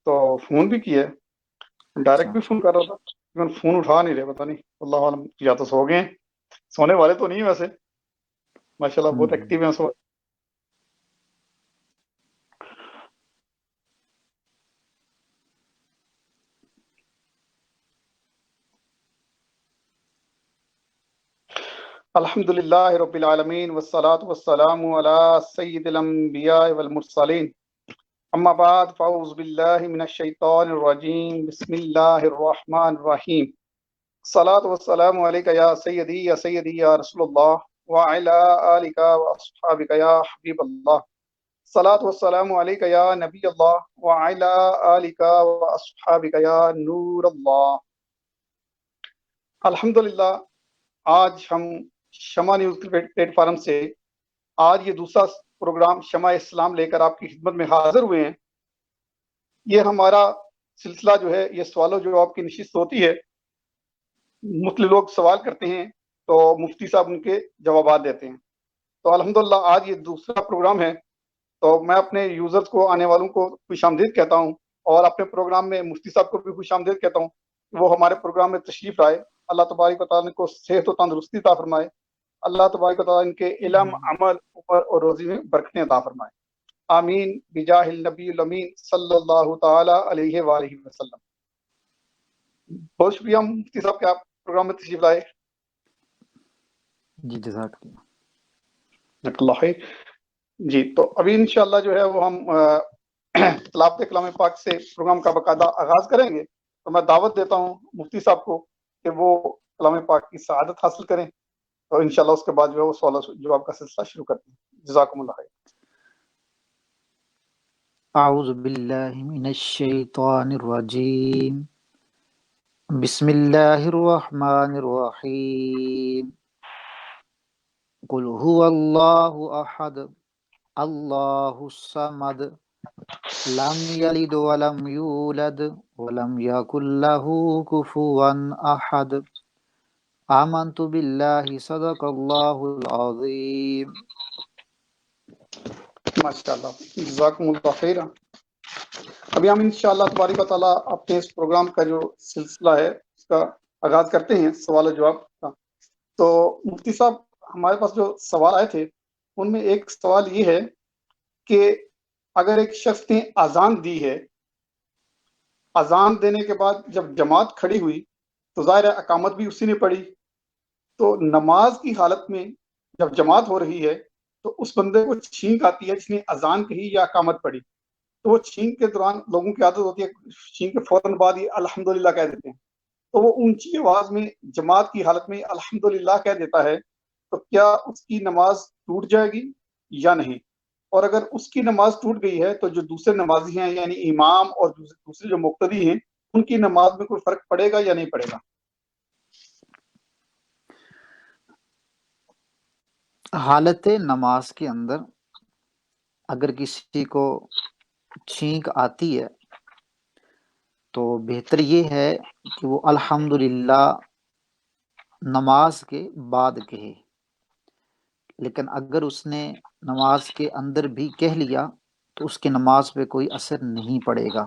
تو فون بھی کیا ہے، ڈائریکٹ اچھا بھی فون کر رہا تھا لیکن فون اٹھا نہیں رہے، پتہ نہیں اللہ عالم، یا تو سو گئے ہیں، سونے والے تو نہیں ویسے، ماشاءاللہ بہت ایکٹیو ہیں اس وقت۔ الحمد للہ رب العالمین والصلاة والسلام علی سید الانبیاء والمرسلین، اما بعد فاعوذ باللہ من الشیطان الرجیم، بسم اللہ الرحمن الرحیم، الصلاۃ والسلام علیک یا سیدی یا رسول اللہ وعلی آلک واصحابک یا حبیب اللہ، الصلاۃ والسلام علیک یا نبی اللہ وعلی آلک واصحابک یا نور اللہ۔ الحمدللہ آج ہم شمع نیوز پلیٹ فارم سے آج یہ دوسرا پروگرام شمع اسلام لے کر آپ کی خدمت میں حاضر ہوئے ہیں۔ یہ ہمارا سلسلہ جو ہے یہ سوال و جواب کی نشست ہوتی ہے، مختلف لوگ سوال کرتے ہیں تو مفتی صاحب ان کے جوابات دیتے ہیں۔ تو الحمدللہ آج یہ دوسرا پروگرام ہے، تو میں اپنے یوزرز کو، آنے والوں کو خوش آمدید کہتا ہوں، اور اپنے پروگرام میں مفتی صاحب کو بھی خوش آمدید کہتا ہوں کہ وہ ہمارے پروگرام میں تشریف لائے۔ اللہ تبارک و تعالیٰ کو صحت و تندرستی عطا فرمائے، اللہ تبارک و تعالیٰ ان کے علم، عمل، عمر اور روزی میں برکتیں عطا فرمائے، آمین بجاہ النبی الامین صلی اللہ تعالی علیہ وآلہ وسلم۔ بہت شکریہ مفتی صاحب کہ آپ پروگرام میں تشریف لائے۔ جی جزاک اللہ۔ جزاک اللہ خیر۔ جی تو ابھی انشاءاللہ جو ہے وہ ہم تلاوت کلام پاک سے پروگرام کا باقاعدہ آغاز کریں گے، تو میں دعوت دیتا ہوں مفتی صاحب کو کہ وہ کلام پاک کی سعادت حاصل کریں، اور انشاءاللہ اس کے بعد جو ہے وہ سوال و جواب کا سلسلہ شروع کرتے ہیں۔ جزاکم اللہ خیر۔ اعوذ باللہ من الشیطان الرجیم، بسم اللہ الرحمن الرحیم، قل هو اللہ احد اللہ الصمد لم یلد ولم یولد ولم یکن لہ کفوا احد، آمنت باللہ صدق اللہ العظیم۔ ماشاءاللہ، جزاکم اللہ خیر۔ ابھی ہم انشاءاللہ تبارک و تعالیٰ اپنے اس پروگرام کا جو سلسلہ ہے اس کا آغاز کرتے ہیں، سوال و جواب کا۔ تو مفتی صاحب ہمارے پاس جو سوال آئے تھے ان میں ایک سوال یہ ہے کہ اگر ایک شخص نے اذان دی ہے، اذان دینے کے بعد جب جماعت کھڑی ہوئی تو ظاہر ہے اقامت بھی اسی نے پڑھی، تو نماز کی حالت میں جب جماعت ہو رہی ہے تو اس بندے کو چھینک آتی ہے جس نے اذان کہی یا اقامت پڑھی، تو وہ چھینک کے دوران لوگوں کی عادت ہوتی ہے چھینک کے فوراً بعد یہ الحمدللہ کہہ دیتے ہیں، تو وہ اونچی آواز میں جماعت کی حالت میں الحمدللہ کہہ دیتا ہے، تو کیا اس کی نماز ٹوٹ جائے گی یا نہیں؟ اور اگر اس کی نماز ٹوٹ گئی ہے تو جو دوسرے نمازی ہیں یعنی امام اور دوسرے جو مقتدی ہیں ان کی نماز میں کوئی فرق پڑے گا یا نہیں پڑے گا؟ حالت نماز کے اندر اگر کسی کو چھینک آتی ہے تو بہتر یہ ہے کہ وہ الحمدللہ نماز کے بعد کہے، لیکن اگر اس نے نماز کے اندر بھی کہہ لیا تو اس کی نماز پہ کوئی اثر نہیں پڑے گا۔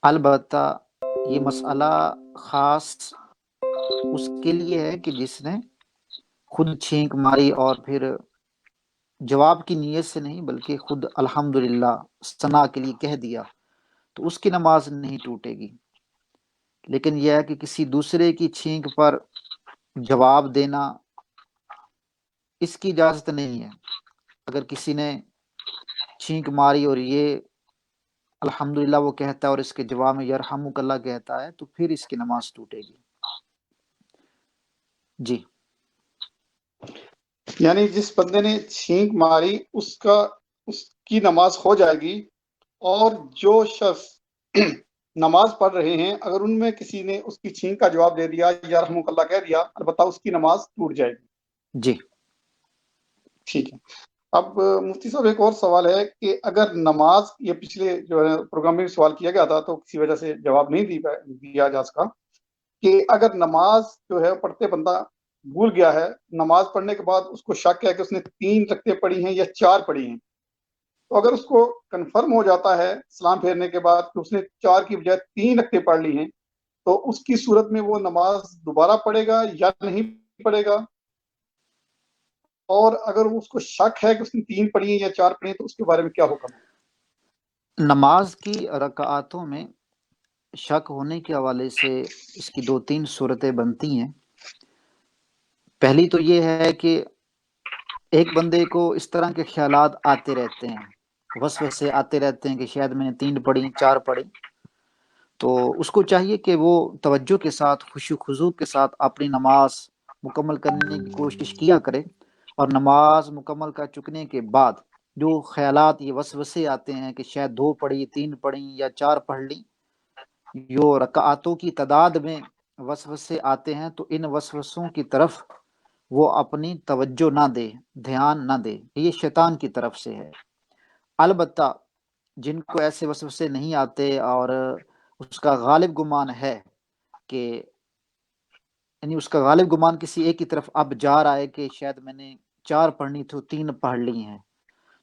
البتہ یہ مسئلہ خاص اس کے لیے ہے کہ جس نے خود چھینک ماری اور پھر جواب کی نیت سے نہیں بلکہ خود الحمدللہ ثنا کے لیے کہہ دیا، تو اس کی نماز نہیں ٹوٹے گی۔ لیکن یہ ہے کہ کسی دوسرے کی چھینک پر جواب دینا اس کی اجازت نہیں ہے۔ اگر کسی نے چھینک ماری اور یہ الحمدللہ وہ کہتا ہے اور اس کے جواب میں یرحمک اللہ کہتا ہے تو پھر اس کی نماز ٹوٹے گی۔ جی، یعنی جس بندے نے چھینک ماری اس کی نماز ہو جائے گی، اور جو شخص نماز پڑھ رہے ہیں اگر ان میں کسی نے اس کی چھینک کا جواب دے دیا یا رحمک اللہ کہہ دیا، البتہ اس کی نماز ٹوٹ جائے گی۔ جی، ٹھیک ہے۔ اب مفتی صاحب ایک اور سوال ہے کہ اگر نماز، یہ پچھلے جو ہے پروگرام میں بھی سوال کیا گیا تھا تو کسی وجہ سے جواب نہیں دیا جا سکا، کہ اگر نماز جو ہے پڑھتے بندہ بھول گیا ہے، نماز پڑھنے کے بعد اس کو شک ہے کہ اس نے 3 رکعتیں پڑھی ہیں یا 4 پڑھی ہیں، تو اگر اس کو کنفرم ہو جاتا ہے سلام پھیرنے کے بعد کہ اس نے 4 کی بجائے 3 رکعتیں پڑھ لی ہیں، تو اس کی صورت میں وہ نماز دوبارہ پڑھے گا یا نہیں پڑھے گا؟ اور اگر اس کو شک ہے کہ اس نے 3 پڑھی ہیں یا 4 پڑھی ہیں تو اس کے بارے میں کیا حکم ہے؟ نماز کی رکعاتوں میں شک ہونے کے حوالے سے اس کی 2-3 صورتیں بنتی ہیں۔ پہلی تو یہ ہے کہ ایک بندے کو اس طرح کے خیالات آتے رہتے ہیں، وسوسے آتے رہتے ہیں کہ شاید میں نے 3 پڑھی 4 پڑھی، تو اس کو چاہیے کہ وہ توجہ کے ساتھ خشوع و خضوع کے ساتھ اپنی نماز مکمل کرنے کی کوشش کیا کرے، اور نماز مکمل کر چکنے کے بعد جو خیالات یہ وسوسے آتے ہیں کہ شاید 2 پڑھی 3 پڑھی یا 4 پڑھ لی، جو رکعاتوں کی تعداد میں وسوسے آتے ہیں تو ان وسوسوں کی طرف وہ اپنی توجہ نہ دے، دھیان نہ دے، یہ شیطان کی طرف سے ہے۔ البتہ جن کو ایسے وسوسے نہیں آتے اور اس کا غالب گمان ہے کہ یعنی اس کا غالب گمان کسی ایک کی طرف اب جا رہا ہے کہ شاید میں نے 4 پڑھنی تھی 3 پڑھ لی ہیں،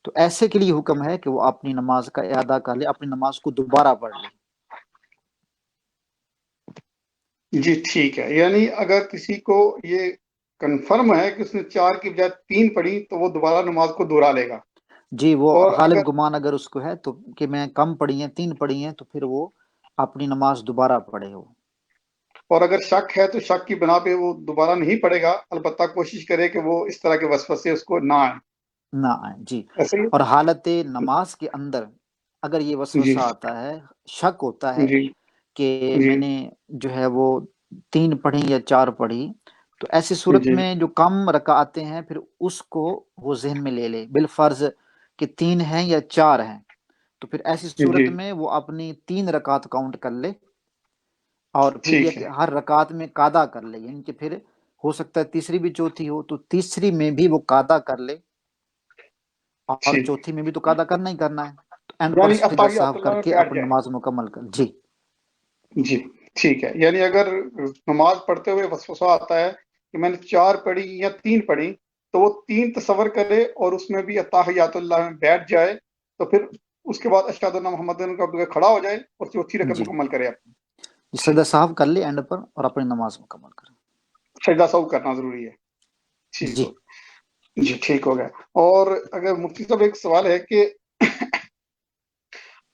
تو ایسے کے لیے حکم ہے کہ وہ اپنی نماز کا اعادہ کر لے، اپنی نماز کو دوبارہ پڑھ لے۔ جی ٹھیک ہے، یعنی اگر کسی کو یہ کنفرم ہے کہ اس نے 4 کی بجائے 3 پڑھی تو وہ دوبارہ نماز کو دہرا لے گا، جی، وہ اور اگر غالب گمان اگر اس کو ہے تو کہ میں کم پڑھی ہیں 3 پڑھی ہیں تو پھر وہ اپنی نماز دوبارہ پڑھے ہو۔ اور اگر شک ہے تو شک کی بنا پہ وہ دوبارہ نہیں پڑھے گا، البتہ کوشش کرے کہ وہ اس طرح کے وسوسے اس کو نہ آئیں، نہ آئیں، جی۔ ایسے ہی؟ اور حالت نماز کے اندر اگر یہ جی وسوسہ آتا ہے، شک ہوتا ہے جی کہ جی میں نے جو ہے وہ 3 پڑھی یا 4 پڑھی، تو ایسی صورت جی میں جو کم رکعتیں ہیں پھر اس کو وہ ذہن میں لے لے بالفرض کہ 3 ہیں یا 4 ہیں، تو پھر ایسی جی صورت میں وہ اپنی 3 رکعت کاؤنٹ کر لے، اور پھر یہ ٹھیک کہ ہے، ہر رکعت میں قاعدہ کر لے، یعنی کہ پھر ہو سکتا ہے تیسری بھی چوتھی ہو تو تیسری میں بھی وہ قاعدہ کر لے، اور ٹھیک، چوتھی میں بھی تو قاعدہ کرنا ہی کرنا ہے، تو اینڈ پر یعنی سجدہ اتحیات صاحب اللہ کر میں کے بیٹھ اپنی جائے۔ نماز مکمل کر۔ جی جی ٹھیک ہے، یعنی اگر نماز پڑھتے ہوئے وسوسہ آتا ہے کہ میں نے 4 پڑھی یا 3 پڑھی تو وہ 3 تصور کرے اور اس میں بھی اتحیات اللہ میں بیٹھ جائے، تو پھر اس کے بعد اشہد ان محمد کا کھڑا ہو جائے اور چوتھی رکعت جی، مکمل کرے اپنی۔ سجدہ ٹھیک، صاحب کر لے اینڈ پر اور اپنی نماز مکمل کر۔ سجدہ سہو کرنا ضروری ہے، ٹھیک جی ہو، جی ٹھیک ہو گیا۔ اور اگر مفتی صاحب ایک سوال ہے کہ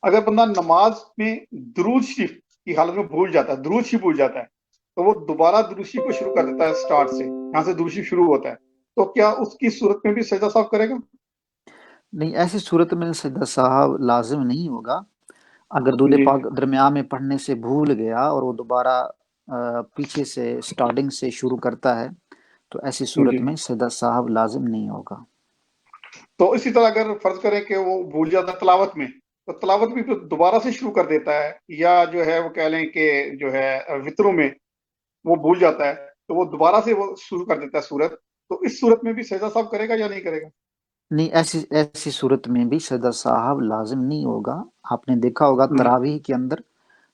اگر بندہ نماز میں درود شریف کی حالت میں بھول جاتا ہے، درود شریف بھول جاتا ہے، تو وہ دوبارہ درود شریف کو شروع کر دیتا ہے سٹارٹ سے، یہاں سے درود شریف شروع ہوتا ہے، تو کیا اس کی صورت میں بھی سجدہ صاحب کرے گا؟ نہیں، ایسی صورت میں سجدہ صاحب لازم نہیں ہوگا۔ اگر درود جی پاک درمیان میں پڑھنے سے بھول گیا اور وہ دوبارہ پیچھے سے سٹارٹنگ سے شروع کرتا ہے تو ایسی صورت جی، میں سجدہ صاحب لازم نہیں ہوگا۔ تو اسی طرح اگر فرض کریں کہ وہ بھول جاتا ہے تلاوت میں، تو تلاوت بھی پھر دوبارہ سے شروع کر دیتا ہے، یا جو ہے وہ کہہ لیں کہ جو ہے وطروں میں وہ بھول جاتا ہے تو وہ دوبارہ سے وہ شروع کر دیتا ہے سورت، تو اس صورت میں بھی سجدہ صاحب کرے گا یا نہیں کرے گا؟ نہیں، ایسی صورت میں بھی سجدہ صاحب لازم نہیں ہوگا۔ آپ نے دیکھا ہوگا تراویح کے اندر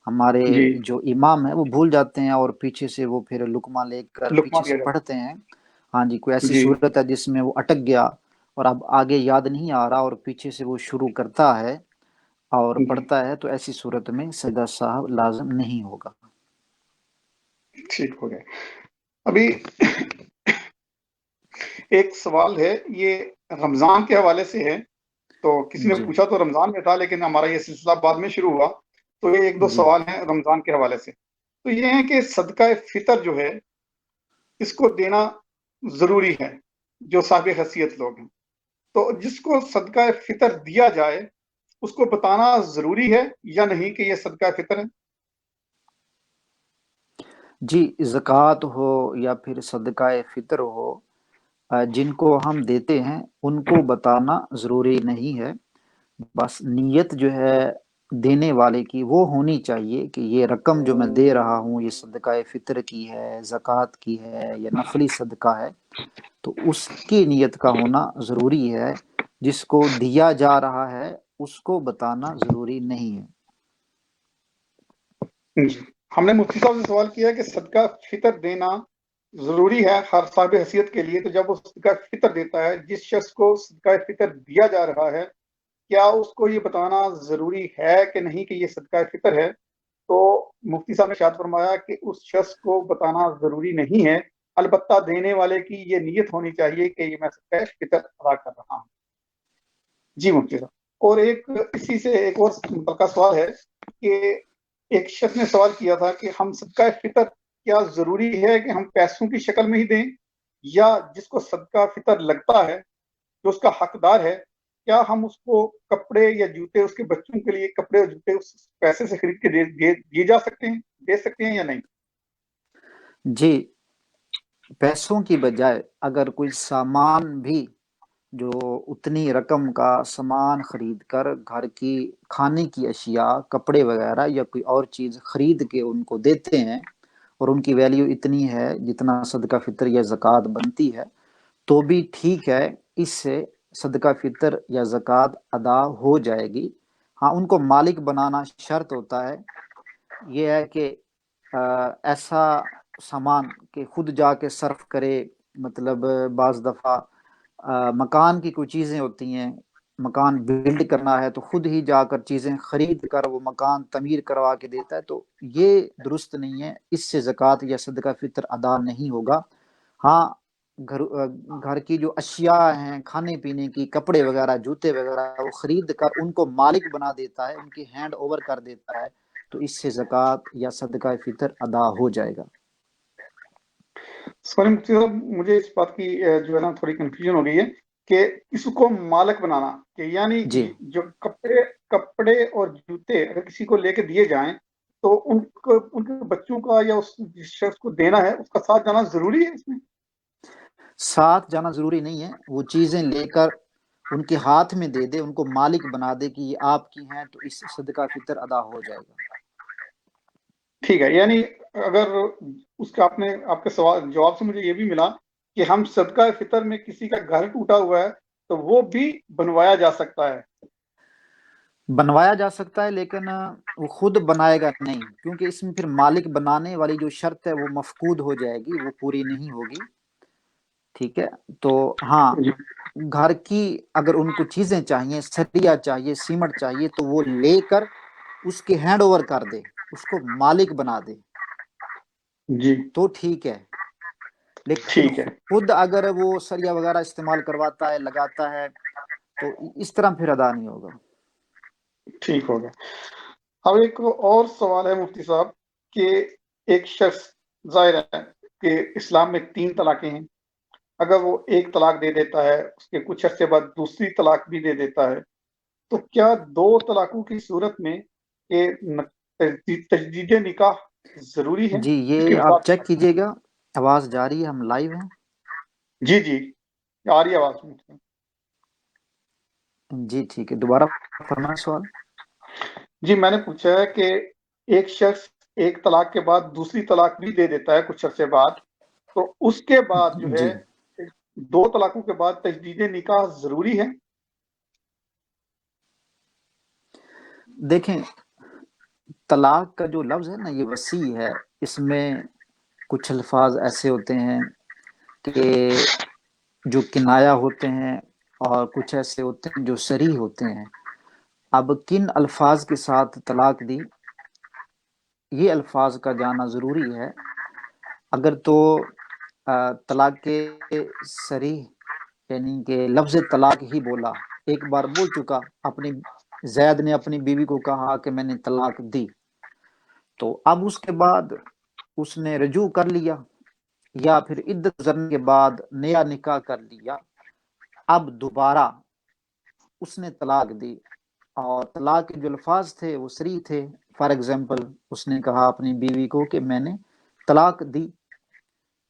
ہمارے جی جو امام ہیں وہ بھول جاتے ہیں اور پیچھے سے وہ پھر لقمہ لے کر لقمہ پیچھے سے دیا جاتا پڑھتے ہیں۔ ہاں جی، کوئی ہے، ایسی جی صورت ہے جس میں وہ اٹک گیا اور اب آگے یاد نہیں آ رہا اور پیچھے سے وہ شروع کرتا ہے اور جی پڑھتا ہے، تو ایسی صورت میں سجدہ صاحب لازم نہیں ہوگا۔ ٹھیک ہو گیا۔ ابھی ایک سوال ہے، یہ رمضان کے حوالے سے ہے، تو کسی نے جی پوچھا تو رمضان میں تھا لیکن ہمارا یہ سلسلہ بعد میں شروع ہوا، تو یہ 1-2 جی سوال ہیں رمضان کے حوالے سے۔ تو یہ ہے کہ صدقہ فطر جو ہے اس کو دینا ضروری ہے جو صاحب حیثیت لوگ ہیں، تو جس کو صدقہ فطر دیا جائے اس کو بتانا ضروری ہے یا نہیں کہ یہ صدقہ فطر ہے؟ جی، زکوٰۃ ہو یا پھر صدقہ فطر ہو، جن کو ہم دیتے ہیں ان کو بتانا ضروری نہیں ہے، بس نیت جو ہے دینے والے کی وہ ہونی چاہیے کہ یہ رقم جو میں دے رہا ہوں یہ صدقہ فطر کی ہے، زکوٰۃ کی ہے یا نفلی صدقہ ہے، تو اس کی نیت کا ہونا ضروری ہے۔ جس کو دیا جا رہا ہے اس کو بتانا ضروری نہیں ہے۔ جی، ہم نے مفتی صاحب سے سوال کیا کہ صدقہ فطر دینا ضروری ہے ہر صاحب حیثیت کے لیے، تو جب وہ صدقہ فطر دیتا ہے، جس شخص کو صدقہ فطر دیا جا رہا ہے کیا اس کو یہ بتانا ضروری ہے کہ نہیں کہ یہ صدقہ فطر ہے؟ تو مفتی صاحب نے ارشاد فرمایا کہ اس شخص کو بتانا ضروری نہیں ہے، البتہ دینے والے کی یہ نیت ہونی چاہیے کہ یہ میں صدقہ فطر ادا کر رہا ہوں۔ جی مفتی صاحب، اور ایک اسی سے ایک اور متعلقہ سوال ہے کہ ایک شخص نے سوال کیا تھا کہ ہم صدقہ فطر کیا ضروری ہے کہ ہم پیسوں کی شکل میں ہی دیں، یا جس کو صدقہ فطر لگتا ہے جو اس کا حقدار ہے، کیا ہم اس کو کپڑے یا جوتے، اس کے بچوں کے لیے کپڑے اور جوتے اس پیسے سے خرید کے دیے جا سکتے ہیں، دے سکتے ہیں یا نہیں؟ جی، پیسوں کی بجائے اگر کوئی سامان بھی، جو اتنی رقم کا سامان خرید کر گھر کی کھانے کی اشیاء، کپڑے وغیرہ یا کوئی اور چیز خرید کے ان کو دیتے ہیں اور ان کی ویلیو اتنی ہے جتنا صدقہ فطر یا زکوٰۃ بنتی ہے، تو بھی ٹھیک ہے، اس سے صدقہ فطر یا زکوٰۃ ادا ہو جائے گی۔ ہاں، ان کو مالک بنانا شرط ہوتا ہے، یہ ہے کہ ایسا سامان کہ خود جا کے صرف کرے، مطلب بعض دفعہ مکان کی کوئی چیزیں ہوتی ہیں، مکان بلڈ کرنا ہے تو خود ہی جا کر چیزیں خرید کر وہ مکان تعمیر کروا کے دیتا ہے، تو یہ درست نہیں ہے، اس سے زکوٰۃ یا صدقہ فطر ادا نہیں ہوگا۔ ہاں، گھر کی جو اشیاء ہیں، کھانے پینے کی، کپڑے وغیرہ، جوتے وغیرہ، وہ خرید کر ان کو مالک بنا دیتا ہے، ان کی ہینڈ اوور کر دیتا ہے، تو اس سے زکوٰۃ یا صدقہ فطر ادا ہو جائے گا۔ سوری مفتی صاحب، مجھے اس بات کی جو ہے نا تھوڑی کنفیوژن ہو گئی ہے کہ اس کو مالک بنانا، کہ یعنی جی جو کپڑے اور جوتے اگر کسی کو لے کے دیے جائیں تو ان کے بچوں کا یا اس جس شخص کو دینا ہے اس کا ساتھ جانا ضروری ہے اس میں؟ ساتھ جانا ضروری نہیں ہے، وہ چیزیں لے کر ان کے ہاتھ میں دے دے، ان کو مالک بنا دے کہ یہ آپ کی ہیں، تو اس سے صدقہ فطر ادا ہو جائے گا۔ ٹھیک ہے، یعنی اگر اس کا آپ کے سوال جواب سے مجھے یہ بھی ملا کہ ہم صدقہ فطر میں کسی کا گھر ٹوٹا ہوا ہے تو وہ بھی بنوایا جا سکتا ہے۔ بنوایا جا سکتا ہے، لیکن وہ خود بنائے گا نہیں، کیونکہ اس میں پھر مالک بنانے والی جو شرط ہے وہ مفقود ہو جائے گی، وہ پوری نہیں ہوگی۔ ٹھیک ہے، تو ہاں، جی گھر کی اگر ان کو چیزیں چاہیے، سریا چاہیے، سیمنٹ چاہیے، تو وہ لے کر اس کے ہینڈ اوور کر دے، اس کو مالک بنا دے، جی تو ٹھیک ہے۔ لیکن ٹھیک ہے، خود اگر وہ سریا وغیرہ استعمال کرواتا ہے، لگاتا ہے، تو اس طرح پھر ادا نہیں ہوگا۔ ٹھیک ہو گیا۔ اب ایک اور سوال ہے مفتی صاحب کہ ایک شخص، ظاہر ہے کہ اسلام میں 3 طلاقیں ہیں، اگر وہ ایک طلاق دے دیتا ہے، اس کے کچھ عرصے بعد دوسری طلاق بھی دے دیتا ہے، تو کیا 2 طلاقوں کی صورت میں تجدید نکاح ضروری ہے؟ جی، اس کی یہ آپ وضاحت چیک فرمائیں۔ کیجئے گا، آواز جاری ہے، ہم لائیو ہیں۔ جی جی، آ رہی ہے آواز مفتی صاحب؟ جی ٹھیک ہے، دوبارہ فرمائیں سوال۔ جی، میں نے پوچھا ہے کہ ایک شخص ایک طلاق کے بعد دوسری طلاق بھی دے دیتا ہے کچھ عرصے بعد، تو اس کے بعد جو ہے جی 2 طلاقوں کے بعد تجدید نکاح ضروری ہے؟ دیکھیں، طلاق کا جو لفظ ہے نا، یہ وسیع ہے، اس میں کچھ الفاظ ایسے ہوتے ہیں کہ جو کنایا ہوتے ہیں، اور کچھ ایسے ہوتے ہیں جو صریح ہوتے ہیں۔ اب کن الفاظ کے ساتھ طلاق دی، یہ الفاظ کا جاننا ضروری ہے۔ اگر تو طلاق کے صریح، یعنی کہ لفظ طلاق ہی بولا، ایک بار بول چکا، اپنی زید نے اپنی بیوی کو کہا کہ میں نے طلاق دی، تو اب اس کے بعد اس نے رجوع کر لیا، یا پھر عدت گزرنے کے بعد نیا نکاح کر لیا، اب دوبارہ اس نے طلاق دی، اور طلاق کے جو الفاظ تھے وہ صریح تھے۔ فار ایگزامپل، اس نے کہا اپنی بیوی کو کہ میں نے طلاق دی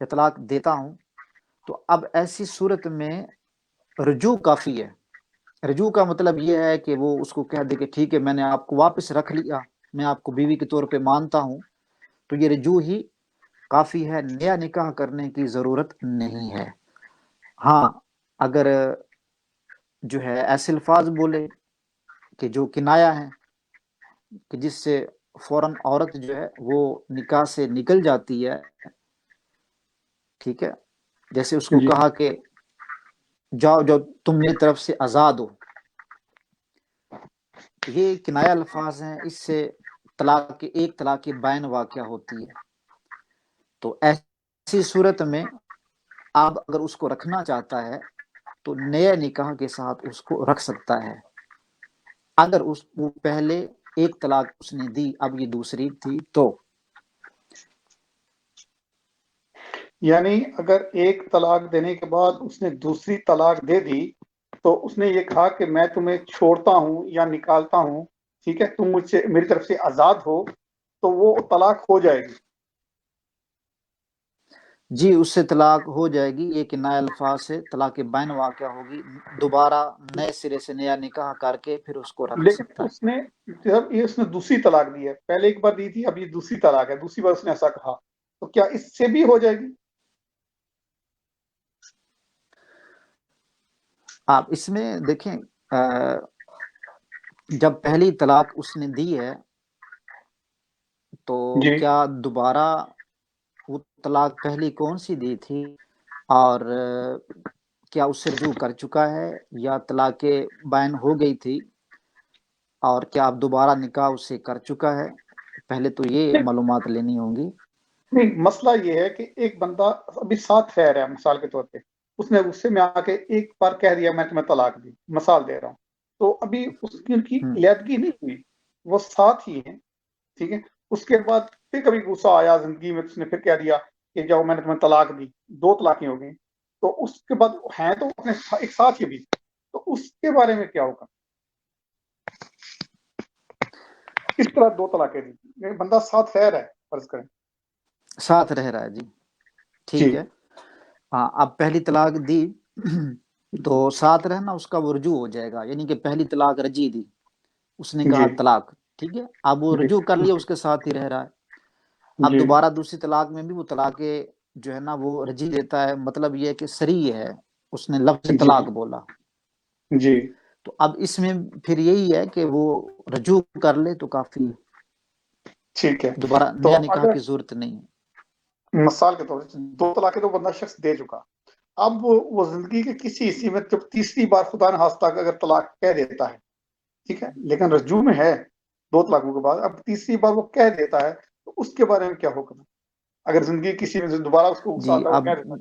یا طلاق دیتا ہوں، تو اب ایسی صورت میں رجوع کافی ہے۔ رجوع کا مطلب یہ ہے کہ وہ اس کو کہہ دے کہ ٹھیک ہے، میں نے آپ کو واپس رکھ لیا، میں آپ کو بیوی کے طور پہ مانتا ہوں، تو یہ رجوع ہی کافی ہے، نیا نکاح کرنے کی ضرورت نہیں ہے۔ ہاں، اگر جو ہے ایسے الفاظ بولے کہ جو کنایا ہے، کہ جس سے فوراً عورت جو ہے وہ نکاح سے نکل جاتی ہے، ٹھیک ہے، جیسے اس کو جی کہا کہ جاؤ جاؤ، تم میری طرف سے آزاد ہو، یہ کنایہ الفاظ ہیں، اس سے ایک طلاق بائن واقع ہوتی ہے. تو ایسی صورت میں آپ اگر اس کو رکھنا چاہتا ہے تو نئے نکاح کے ساتھ اس کو رکھ سکتا ہے. اگر وہ پہلے ایک طلاق اس نے دی، اب یہ دوسری تھی تو یعنی اگر ایک طلاق دینے کے بعد اس نے دوسری طلاق دے دی تو اس نے یہ کہا کہ میں تمہیں چھوڑتا ہوں یا نکالتا ہوں، ٹھیک ہے، تم مجھ سے میری طرف سے آزاد ہو، تو وہ طلاق ہو جائے گی. جی اس سے طلاق ہو جائے گی. یہ کنایہ الفاظ سے طلاق بائن واقع ہوگی. دوبارہ نئے سرے سے نیا نکاح کر کے پھر اس کو رکھ لیکن سکتا ہے. اس نے جب یہ اس نے دوسری طلاق دی ہے، پہلے ایک بار دی تھی، اب یہ دوسری طلاق ہے، دوسری بار اس نے ایسا کہا، تو کیا اس سے بھی ہو جائے گی؟ آپ اس میں دیکھیں، جب پہلی طلاق اس نے دی ہے تو جی کیا دوبارہ وہ طلاق پہلی کون سی دی تھی، اور کیا اس سے رجوع کر چکا ہے یا طلاق بائن ہو گئی تھی، اور کیا اب دوبارہ نکاح اس سے کر چکا ہے؟ پہلے تو یہ نہیں معلومات لینی ہوں گی. نہیں، مسئلہ یہ ہے کہ ایک بندہ ابھی ساتھ رہ رہا ہے، مثال کے طور پہ اس نے غصے میں آ کے ایک بار کہہ دیا میں تمہیں طلاق دی، مثال دے رہا ہوں، تو ابھی اس کی ان کی علیحدگی نہیں ہوئی، وہ ساتھ ہی ہیں، ٹھیک ہے. اس کے بعد پھر کبھی غصہ آیا زندگی میں، اس نے پھر کہہ دیا کہ جاؤ میں نے تمہیں طلاق دی، دو طلاقیں ہو گئی، تو اس کے بعد ہیں تو اپنے ایک ساتھ ہی بھی، تو اس کے بارے میں کیا ہوگا؟ کس طرح دو طلاقیں دی؟ بندہ ساتھ رہ رہا ہے، فرض کریں. ساتھ رہ رہا ہے جی، ٹھیک جی ہے. ہاں اب پہلی طلاق دی تو ساتھ رہنا اس کا وہ رجوع ہو جائے گا. یعنی کہ پہلی طلاق رجی دی، اس نے کہا جی طلاق، ٹھیک ہے، اب وہ جی رجوع کر لیا، اس کے ساتھ ہی رہ رہا ہے. اب جی دوبارہ دوسری طلاق میں بھی وہ طلاق جو ہے نا وہ رجی دیتا ہے. مطلب یہ ہے کہ صریح ہے، اس نے لفظ جی طلاق بولا. جی تو اب اس میں پھر یہی ہے کہ وہ رجوع کر لے تو کافی، ٹھیک ہے. دوبارہ تو نیا نکاح اگر کی ضرورت نہیں ہے. مثال کے طور پر دو طلاقیں تو بندہ شخص دے چکا، اب وہ زندگی کے کسی حصے میں جب تیسری بار خدا نخواستہ اگر طلاق کہہ دیتا ہے، ٹھیک ہے، لیکن رجوع میں ہے دو طلاقوں کے بعد، اب تیسری بار وہ کہہ دیتا ہے، تو اس کے بارے میں کیا حکم ہے؟ اگر زندگی کسی میں دوبارہ اس کو غصہ جی آتا ہے، وہ اب کہہ دیتا ہے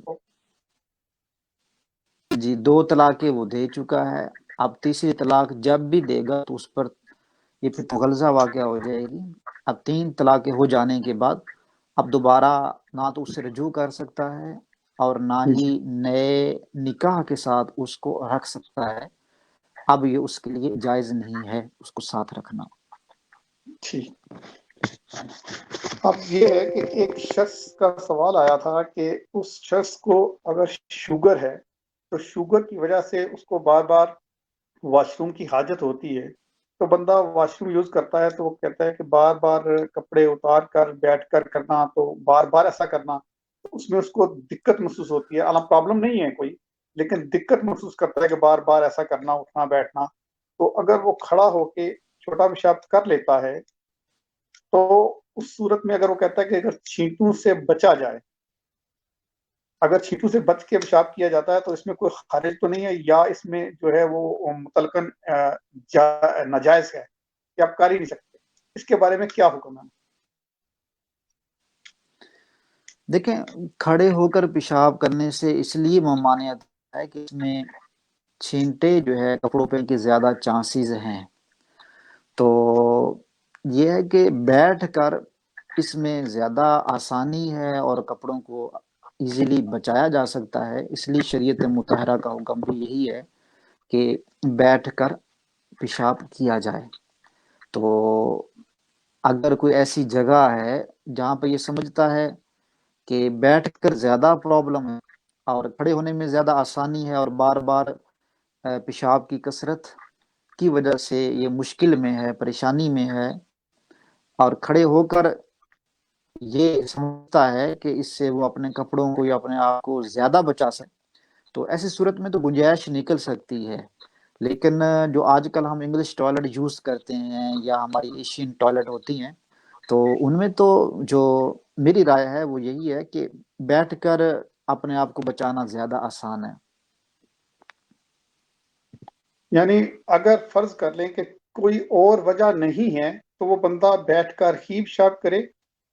تو جی دو طلاقیں وہ دے چکا ہے. اب تیسری طلاق جب بھی دے گا تو اس پر یہ پھر مغلظہ واقع ہو جائے گی. اب تین طلاقیں ہو جانے کے بعد اب دوبارہ نہ تو اس سے رجوع کر سکتا ہے اور نہ ہی جی نئے نکاح کے ساتھ اس کو رکھ سکتا ہے. اب یہ اس کے لیے جائز نہیں ہے اس کو ساتھ رکھنا. ٹھیک. اب یہ ہے کہ ایک شخص کا سوال آیا تھا کہ اس شخص کو اگر شوگر ہے تو شوگر کی وجہ سے اس کو بار بار واش روم کی حاجت ہوتی ہے، تو بندہ واش روم یوز کرتا ہے تو وہ کہتا ہے کہ بار بار کپڑے اتار کر بیٹھ کر کرنا، تو بار بار ایسا کرنا، تو اس میں اس کو دقت محسوس ہوتی ہے. عالم پرابلم نہیں ہے کوئی، لیکن دقت محسوس کرتا ہے کہ بار بار ایسا کرنا، اٹھنا بیٹھنا. تو اگر وہ کھڑا ہو کے چھوٹا پیشاب کر لیتا ہے تو اس صورت میں اگر وہ کہتا ہے کہ اگر چھینٹوں سے بچا جائے، اگر چھینٹوں سے بچ کے پیشاب کیا جاتا ہے تو اس میں کوئی خارج تو نہیں ہے، یا اس میں جو ہے وہ متلقاً ناجائز ہے کہ آپ کر ہی نہیں سکتے؟ اس کے بارے میں کیا حکم ہے؟ دیکھیں کھڑے ہو کر پیشاب کرنے سے اس لیے ممانعت ہے کہ اس میں چھینٹے جو ہے کپڑوں پہ کے زیادہ چانسز ہیں. تو یہ ہے کہ بیٹھ کر اس میں زیادہ آسانی ہے اور کپڑوں کو ایزیلی بچایا جا سکتا ہے. اس لیے شریعت مطہرہ کا حکم بھی یہی ہے کہ بیٹھ کر پیشاب کیا جائے. تو اگر کوئی ایسی جگہ ہے جہاں پہ یہ سمجھتا ہے کہ بیٹھ کر زیادہ پرابلم ہے اور کھڑے ہونے میں زیادہ آسانی ہے اور بار بار پیشاب کی کثرت کی وجہ سے یہ مشکل میں ہے، پریشانی میں ہے، اور کھڑے ہو کر یہ سمجھتا ہے کہ اس سے وہ اپنے کپڑوں کو یا اپنے آپ کو زیادہ بچا سکے، تو ایسی صورت میں تو گنجائش نکل سکتی ہے. لیکن جو آج کل ہم انگلش ٹوائلٹ یوز کرتے ہیں یا ہماری ایشین ٹوائلٹ ہوتی ہیں، تو ان میں تو جو میری رائے ہے وہ یہی ہے کہ بیٹھ کر اپنے آپ کو بچانا زیادہ آسان ہے. یعنی اگر فرض کر لیں کہ کوئی اور وجہ نہیں ہے تو وہ بندہ بیٹھ کر ہی پیشاب کرے،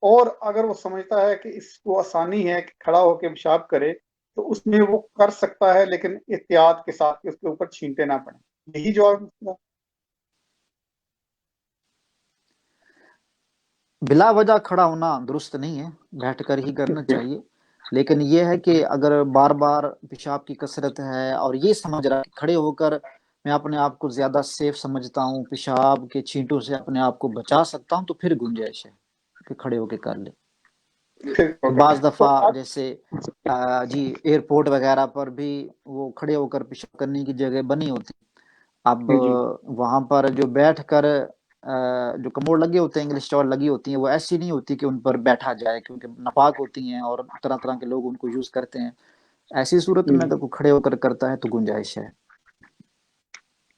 اور اگر وہ سمجھتا ہے کہ اس کو آسانی ہے کہ کھڑا ہو کے پیشاب کرے تو اس میں وہ کر سکتا ہے، لیکن احتیاط کے ساتھ کہ اس کے اوپر چھینٹے نہ پڑیں۔ یہی جواب ہے۔ بلا وجہ کھڑا ہونا درست نہیں ہے، بیٹھ کر ہی کرنا چاہیے، لیکن یہ ہے کہ اگر بار بار پیشاب کی کثرت ہے اور یہ سمجھ رہا ہے کہ کھڑے ہو کر میں اپنے آپ کو زیادہ سیف سمجھتا ہوں، پیشاب کے چھینٹوں سے اپنے آپ کو بچا سکتا ہوں، تو پھر گنجائش ہے کہ کھڑے ہو کے کر لے۔ پھر کہ پکڑ بعض لیں۔ تو دفعہ اب جیسے جی ایئرپورٹ وغیرہ پر بھی وہ کھڑے ہو کر پیشاب کرنے کی جگہ بنی ہوتی، اب جی وہاں پر جو بیٹھ کر جو کموڈ لگے ہوتے ہیں، انگلش اسٹال لگی ہوتی ہیں، وہ ایسی نہیں ہوتی کہ ان پر بیٹھا جائے، کیونکہ ناپاک ہوتی ہیں اور طرح طرح کے لوگ ان کو یوز کرتے ہیں۔ ایسی صورت میں جی اگر کوئی کھڑے ہو کر کرتا ہے تو گنجائش ہے۔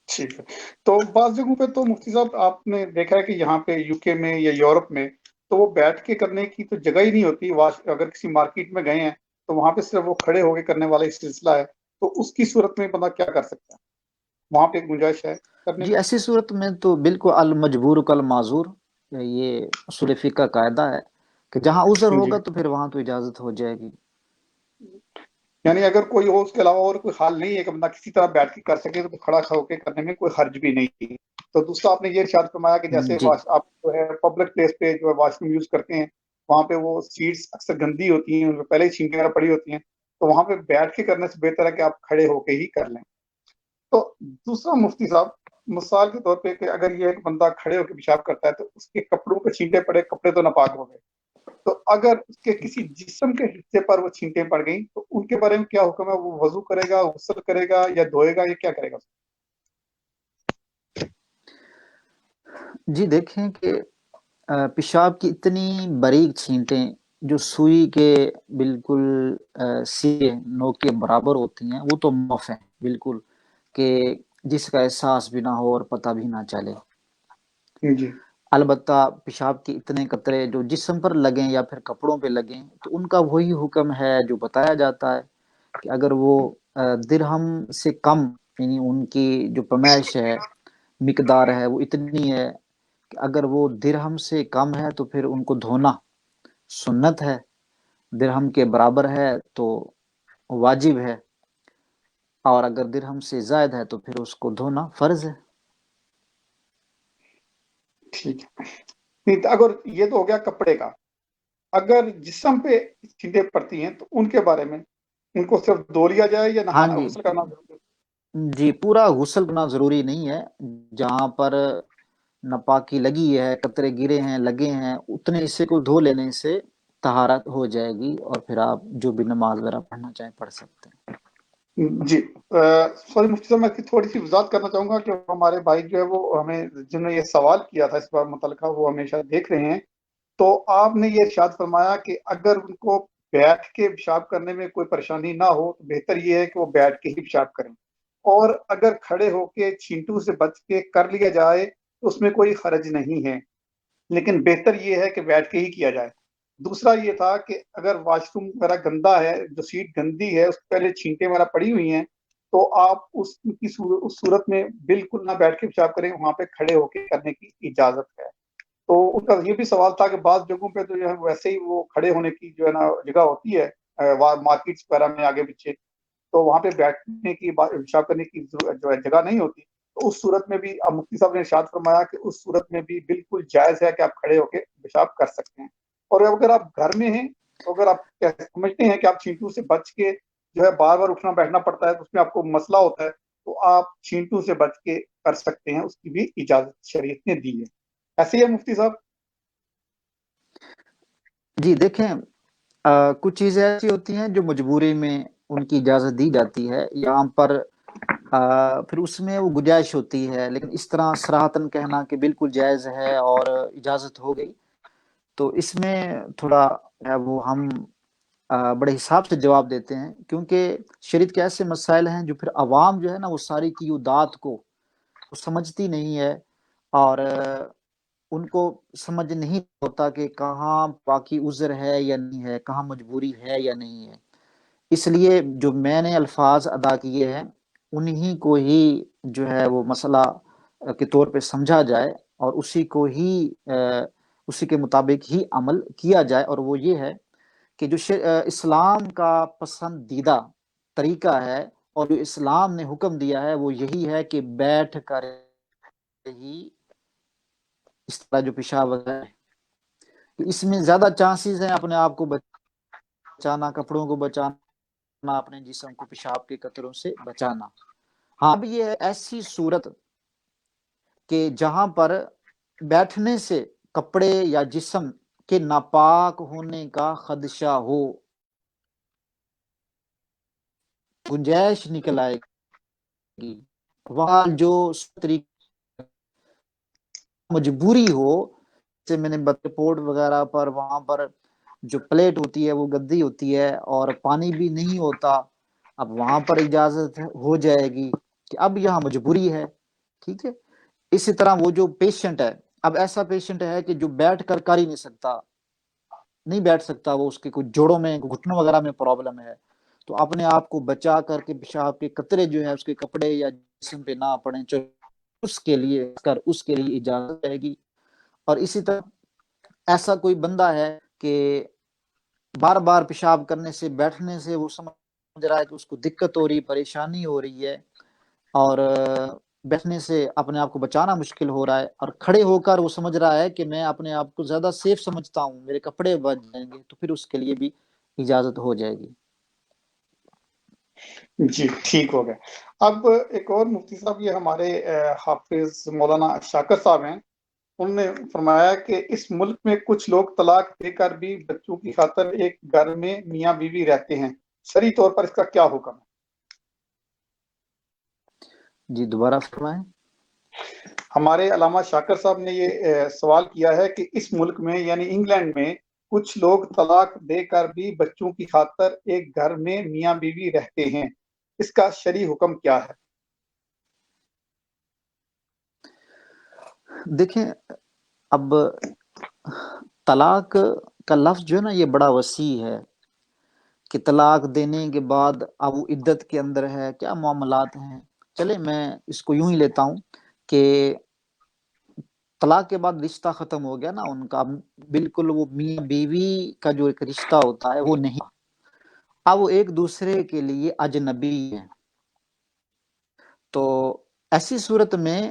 ٹھیک ہے۔ تو بعض جگہوں پہ تو مفتی صاحب آپ نے دیکھا ہے کہ یہاں پہ یو کے میں یا یورپ میں تو وہ بیٹھ کے کرنے کی تو جگہ ہی نہیں ہوتی۔ اگر کسی مارکیٹ میں گئے ہیں تو وہاں پہ صرف وہ کھڑے ہو کے کرنے والا ہی سلسلہ ہے، تو اس کی صورت میں بندہ کیا کر سکتا ہے؟ وہاں پہ گنجائش ہے کرنے جی کی؟ ایسی صورت میں تو بالکل المجبور کالمعذور، یہ اصول فقہ کا قاعدہ ہے کہ جہاں عذر جی، ہوگا تو پھر وہاں تو اجازت ہو جائے گی۔ یعنی اگر کوئی ہو اس کے علاوہ اور کوئی حال نہیں ہے کہ بندہ کسی طرح بیٹھ کے کر سکے تو کھڑا ہو کے کرنے میں کوئی حرج بھی نہیں ہے۔ تو دوسرا آپ نے یہ ارشاد فرمایا کہ جیسے جی آپ جو ہے پبلک پلیس پہ جو ہے واش روم یوز کرتے ہیں، وہاں پہ وہ سیٹس اکثر گندی ہوتی ہیں، ان پہ پہلے ہی چھینٹیں وغیرہ پڑی ہوتی ہیں، تو وہاں پہ بیٹھ کے کرنے سے بہتر ہے کہ آپ کھڑے ہو کے ہی کر لیں۔ تو دوسرا مفتی صاحب، مثال کے طور پہ کہ اگر یہ ایک بندہ کھڑے ہو کے پیشاب کرتا ہے تو اس کے کپڑوں پہ چھینٹے پڑے، کپڑے تو ناپاک ہو گئے، تو اگر اس کے کسی جسم کے حصے پر وہ چھینٹیں پڑ گئیں تو ان کے بارے میں کیا حکم ہے؟ وہ وضو کرے گا، غسل کرے گا یا دھوئے گا، یا کیا کرے گا؟ جی دیکھیں کہ پیشاب کی اتنی باریک چھینٹیں جو سوئی کے بالکل سیدھے نوک کے برابر ہوتی ہیں، وہ تو معاف ہیں بالکل، کہ جس کا احساس بھی نہ ہو اور پتہ بھی نہ چلے۔ جی البتہ پیشاب کے اتنے قطرے جو جسم پر لگیں یا پھر کپڑوں پہ لگیں تو ان کا وہی حکم ہے جو بتایا جاتا ہے کہ اگر وہ درہم سے کم، یعنی ان کی جو پیمائش ہے، مقدار ہے، وہ اتنی ہے کہ اگر وہ درہم سے کم ہے تو پھر ان کو دھونا سنت ہے، درہم کے برابر ہے تو واجب ہے، اور اگر درہم سے زائد ہے تو پھر اس کو دھونا فرض ہے۔ ٹھیک ہے۔ نہیں تو اگر یہ تو ہو گیا کپڑے کا، اگر جسم پہ چھینٹیں پڑتی ہیں تو ان کے بارے میں ان کو صرف دھو لیا جائے یا ہاں نہانا جی غسل کرنا ضروری جی، پورا غسل کرنا ضروری نہیں ہے، جہاں پر ناپاکی لگی ہے، قطرے گرے ہیں، لگے ہیں، اتنے حصے کو دھو لینے سے طہارت ہو جائے گی، اور پھر آپ جو بھی نماز وغیرہ پڑھنا چاہیں پڑھ سکتے ہیں۔ جی سوری مفتی صاحب، میں تھوڑی سی وضاحت کرنا چاہوں گا کہ ہمارے بھائی جو ہے وہ ہمیں جنہوں نے یہ سوال کیا تھا اس بار متعلقہ، وہ ہمیشہ دیکھ رہے ہیں، تو آپ نے یہ ارشاد فرمایا کہ اگر ان کو بیٹھ کے پیشاب کرنے میں کوئی پریشانی نہ ہو تو بہتر یہ ہے کہ وہ بیٹھ کے ہی پیشاب کریں، اور اگر کھڑے ہو کے چھینٹوں سے بچ کے کر لیا جائے تو اس میں کوئی حرج نہیں ہے، لیکن بہتر یہ ہے کہ بیٹھ کے ہی کیا جائے۔ دوسرا یہ تھا کہ اگر واش روم وغیرہ گندا ہے، جو سیٹ گندی ہے، اس پہ پہلے چھینٹیں وغیرہ پڑی ہوئی ہیں، تو آپ اس صورت میں بالکل نہ بیٹھ کے پیشاب کریں، وہاں پہ کھڑے ہو کے کرنے کی اجازت ہے۔ تو ان کا یہ بھی سوال تھا کہ بعض جگہوں پہ تو جو ہے ویسے ہی وہ کھڑے ہونے کی جو ہے نا جگہ ہوتی ہے، مارکیٹس وغیرہ میں آگے پیچھے، تو وہاں پہ بیٹھنے کی پیشاب کرنے کی جو ہے جگہ نہیں ہوتی، تو اس صورت میں بھی اب مفتی صاحب نے ارشاد فرمایا کہ اس صورت میں بھی بالکل جائز ہے کہ آپ کھڑے ہو کے پیشاب کر سکتے ہیں۔ اور اگر آپ گھر میں ہیں تو اگر آپ سمجھتے ہیں کہ آپ چھینٹوں سے بچ کے جو ہے بار بار اٹھنا بیٹھنا پڑتا ہے تو اس میں آپ کو مسئلہ ہوتا ہے، تو آپ چھینٹوں سے بچ کے کر سکتے ہیں، اس کی بھی اجازت شریعت نے دی ہے۔ ایسے ہی ہے مفتی صاحب؟ جی دیکھیں کچھ چیزیں ایسی ہوتی ہیں جو مجبوری میں ان کی اجازت دی جاتی ہے، یہاں پر پھر اس میں وہ گنجائش ہوتی ہے، لیکن اس طرح صراحتاً کہنا کہ بالکل جائز ہے اور اجازت ہو گئی، تو اس میں تھوڑا وہ ہم بڑے حساب سے جواب دیتے ہیں، کیونکہ شریعت کے ایسے مسائل ہیں جو پھر عوام جو ہے نا وہ ساری قیودات کو وہ سمجھتی نہیں ہے، اور ان کو سمجھ نہیں ہوتا کہ کہاں باقی عذر ہے یا نہیں ہے، کہاں مجبوری ہے یا نہیں ہے۔ اس لیے جو میں نے الفاظ ادا کیے ہیں انہی کو ہی جو ہے وہ مسئلہ کے طور پہ سمجھا جائے اور اسی کو ہی اسی کے مطابق ہی عمل کیا جائے، اور وہ یہ ہے کہ جو اسلام کا پسندیدہ طریقہ ہے اور جو اسلام نے حکم دیا ہے وہ یہی ہے کہ بیٹھ کر ہی اس طرح جو پیشاب ہے، اس میں زیادہ چانسز ہیں اپنے آپ کو بچانا، کپڑوں کو بچانا، اپنے جسم کو پیشاب کے قطروں سے بچانا۔ ہاں، اب یہ ہے ایسی صورت کہ جہاں پر بیٹھنے سے کپڑے یا جسم کے ناپاک ہونے کا خدشہ ہو، گنجائش نکل آئے گی، وہاں جو مجبوری ہو، جیسے میں نے رپورٹ وغیرہ پر وہاں پر جو پلیٹ ہوتی ہے وہ گدی ہوتی ہے اور پانی بھی نہیں ہوتا، اب وہاں پر اجازت ہو جائے گی کہ اب یہاں مجبوری ہے، ٹھیک ہے۔ اسی طرح وہ جو پیشنٹ ہے، اب ایسا پیشنٹ ہے کہ جو بیٹھ کر ہی نہیں سکتا، نہیں بیٹھ سکتا، وہ اس کے کچھ جوڑوں میں گھٹنوں وغیرہ میں پرابلم ہے، تو اپنے آپ کو بچا کر کے پیشاب کے قطرے جو ہے اس کے کپڑے یا جسم پہ نہ پڑیں، اس کے لیے اجازت رہے گی۔ اور اسی طرح ایسا کوئی بندہ ہے کہ بار بار پیشاب کرنے سے، بیٹھنے سے وہ سمجھ رہا ہے کہ اس کو دقت ہو رہی، پریشانی ہو رہی ہے، اور بیٹھنے سے اپنے آپ کو بچانا مشکل ہو رہا ہے، اور کھڑے ہو کر وہ سمجھ رہا ہے کہ میں اپنے آپ کو زیادہ سیف سمجھتا ہوں، میرے کپڑے بچ جائیں گے، تو پھر اس کے لیے بھی اجازت ہو جائے گی۔ جی ٹھیک ہو گیا۔ اب ایک اور مفتی صاحب، یہ ہمارے حافظ مولانا شاکر صاحب ہیں، انہوں نے فرمایا کہ اس ملک میں کچھ لوگ طلاق دے کر بھی بچوں کی خاطر ایک گھر میں میاں بیوی رہتے ہیں، شرعی طور پر اس کا کیا حکم ہے؟ جی دوبارہ فرمائیں۔ ہمارے علامہ شاکر صاحب نے یہ سوال کیا ہے کہ اس ملک میں یعنی انگلینڈ میں کچھ لوگ طلاق دے کر بھی بچوں کی خاطر ایک گھر میں میاں بیوی رہتے ہیں، اس کا شرعی حکم کیا ہے؟ دیکھیں، اب طلاق کا لفظ جو ہے نا یہ بڑا وسیع ہے کہ طلاق دینے کے بعد اب وہ عدت کے اندر ہے، کیا معاملات ہیں۔ چلے میں اس کو یوں ہی لیتا ہوں کہ طلاق کے بعد رشتہ ختم ہو گیا نا ان کا، بالکل وہ میاں بیوی کا جو ایک رشتہ ہوتا ہے وہ نہیں، اب وہ ایک دوسرے کے لیے اجنبی ہیں۔ تو ایسی صورت میں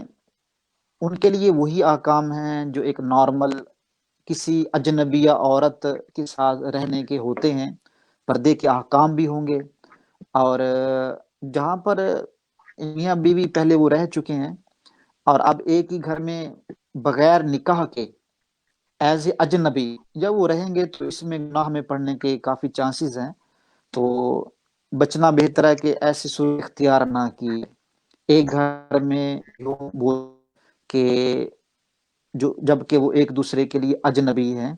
ان کے لیے وہی احکام ہیں جو ایک نارمل کسی اجنبیہ عورت کے ساتھ رہنے کے ہوتے ہیں، پردے کے احکام بھی ہوں گے، اور جہاں پر میاں بیوی پہلے وہ رہ چکے ہیں اور اب ایک ہی گھر میں بغیر نکاح کے ایز اے اجنبی جب وہ رہیں گے تو اس میں گناہ میں پڑنے کے کافی چانسز ہیں، تو بچنا بہتر ہے کہ ایسی صورت اختیار نہ کی۔ ایک گھر میں وہ کہ جو جب کہ وہ ایک دوسرے کے لیے اجنبی ہیں،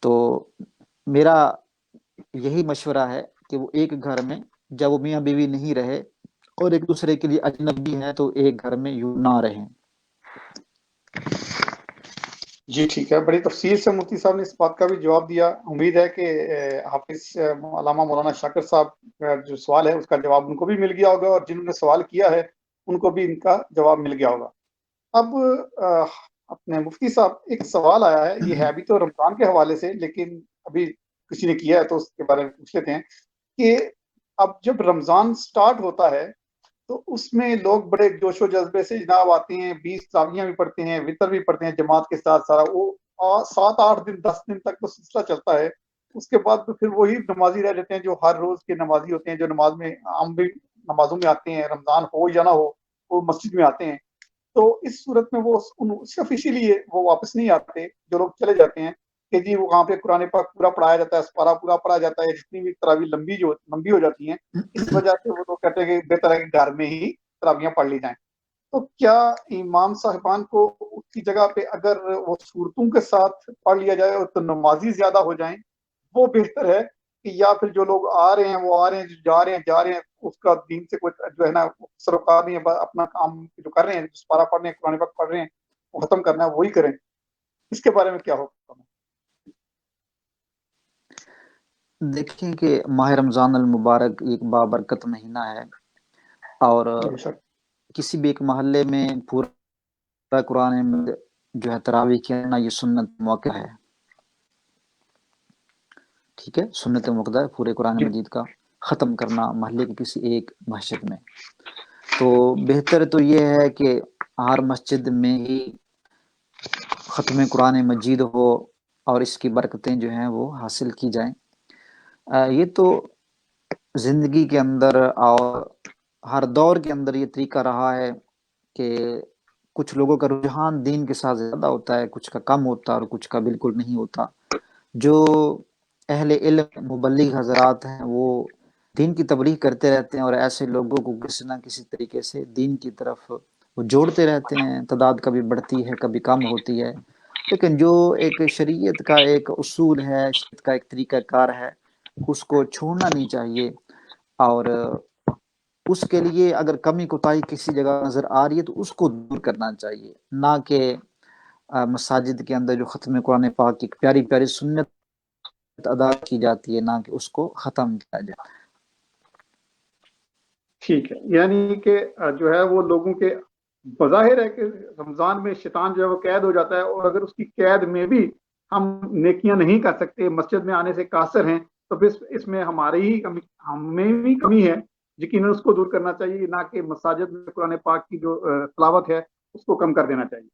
تو میرا یہی مشورہ ہے کہ وہ ایک گھر میں جب وہ میاں بیوی نہیں رہے اور ایک دوسرے کے لیے اجنبی ہیں تو ایک گھر میں یوں نہ رہیں۔ جی ٹھیک ہے، بڑی تفصیل سے مفتی صاحب نے اس بات کا بھی جواب دیا۔ امید ہے کہ حافظ علامہ مولانا شاکر صاحب کا جو سوال ہے اس کا جواب ان کو بھی مل گیا ہوگا، اور جنہوں نے سوال کیا ہے ان کو بھی ان کا جواب مل گیا ہوگا۔ اب اپنے مفتی صاحب ایک سوال آیا ہے، یہ ہے ابھی تو رمضان کے حوالے سے، لیکن ابھی کسی نے کیا ہے تو اس کے بارے میں پوچھ لیتے ہیں کہ اب جب رمضان سٹارٹ ہوتا ہے تو اس میں لوگ بڑے جوش و جذبے سے جناب آتے ہیں، 20 تراویحاں بھی پڑھتے ہیں، وطر بھی پڑھتے ہیں جماعت کے ساتھ، سارا وہ 7 8 دن 10 دن تک تو سلسلہ چلتا ہے۔ اس کے بعد تو پھر وہی نمازی رہ جاتے ہیں جو ہر روز کے نمازی ہوتے ہیں، جو نماز میں عام بھی نمازوں میں آتے ہیں، رمضان ہو یا نہ ہو وہ مسجد میں آتے ہیں۔ تو اس صورت میں وہ صرف اسی لیے وہ واپس نہیں آتے، جو لوگ چلے جاتے ہیں کہ جی وہاں پہ قرآن پاک پورا پڑھایا جاتا ہے، سپارہ پورا پڑھا جاتا ہے، جتنی بھی تراویح لمبی ہو جاتی ہیں، اس وجہ سے وہ لوگ کہتے ہیں کہ بہتر ہے کہ گھر میں ہی تراویحاں پڑھ لی جائیں۔ تو کیا امام صاحبان کو اس کی جگہ پہ اگر وہ صورتوں کے ساتھ پڑھ لیا جائے تو نمازی زیادہ ہو جائیں، وہ بہتر ہے، کہ یا پھر جو لوگ آ رہے ہیں وہ آ رہے ہیں، جو جا رہے ہیں اس کا دین سے کوئی جو ہے نا سروکار نہیں ہے، اپنا کام جو کر رہے ہیں، سپارہ پڑھ رہے ہیں، قرآن پاک پڑھ رہے ہیں، وہ ختم کرنا ہے وہی کریں، اس کے بارے میں کیا حکم ہے؟ دیکھیں کہ ماہ رمضان المبارک ایک بابرکت مہینہ ہے، اور بے شک۔ کسی بھی ایک محلے میں پورا قرآن میں جو ہے تراویح کیا یہ سنت موقع ہے، ٹھیک ہے، سنت موقع ہے پورے قرآن مجید کا ختم کرنا محلے کی کسی ایک مسجد میں. تو بہتر تو یہ ہے کہ ہر مسجد میں ہی ختم قرآن مجید ہو اور اس کی برکتیں جو ہیں وہ حاصل کی جائیں. یہ تو زندگی کے اندر اور ہر دور کے اندر یہ طریقہ رہا ہے کہ کچھ لوگوں کا رجحان دین کے ساتھ زیادہ ہوتا ہے، کچھ کا کم ہوتا ہے اور کچھ کا بالکل نہیں ہوتا. جو اہل علم مبلغ حضرات ہیں وہ دین کی تبلیغ کرتے رہتے ہیں اور ایسے لوگوں کو کسی نہ کسی طریقے سے دین کی طرف وہ جوڑتے رہتے ہیں. تعداد کبھی بڑھتی ہے کبھی کم ہوتی ہے، لیکن جو ایک شریعت کا ایک اصول ہے، شریعت کا ایک طریقہ کار ہے، اس کو چھوڑنا نہیں چاہیے. اور اس کے لیے اگر کمی کوتاہی کسی جگہ نظر آ رہی ہے تو اس کو دور کرنا چاہیے، نہ کہ مساجد کے اندر جو ختم قرآن پاک کی پیاری پیاری سنت ادا کی جاتی ہے نہ کہ اس کو ختم کیا جائے. ٹھیک ہے، یعنی کہ جو ہے وہ لوگوں کے بظاہر ہے کہ رمضان میں شیطان جو ہے وہ قید ہو جاتا ہے، اور اگر اس کی قید میں بھی ہم نیکیاں نہیں کر سکتے، مسجد میں آنے سے قاصر ہیں، تو پھر اس میں ہماری ہی کمی، ہمیں بھی کمی ہے. یقیناً اس کو دور کرنا چاہیے، نہ کہ مساجد میں قرآن پاک کی جو تلاوت ہے اس کو کم کر دینا چاہیے.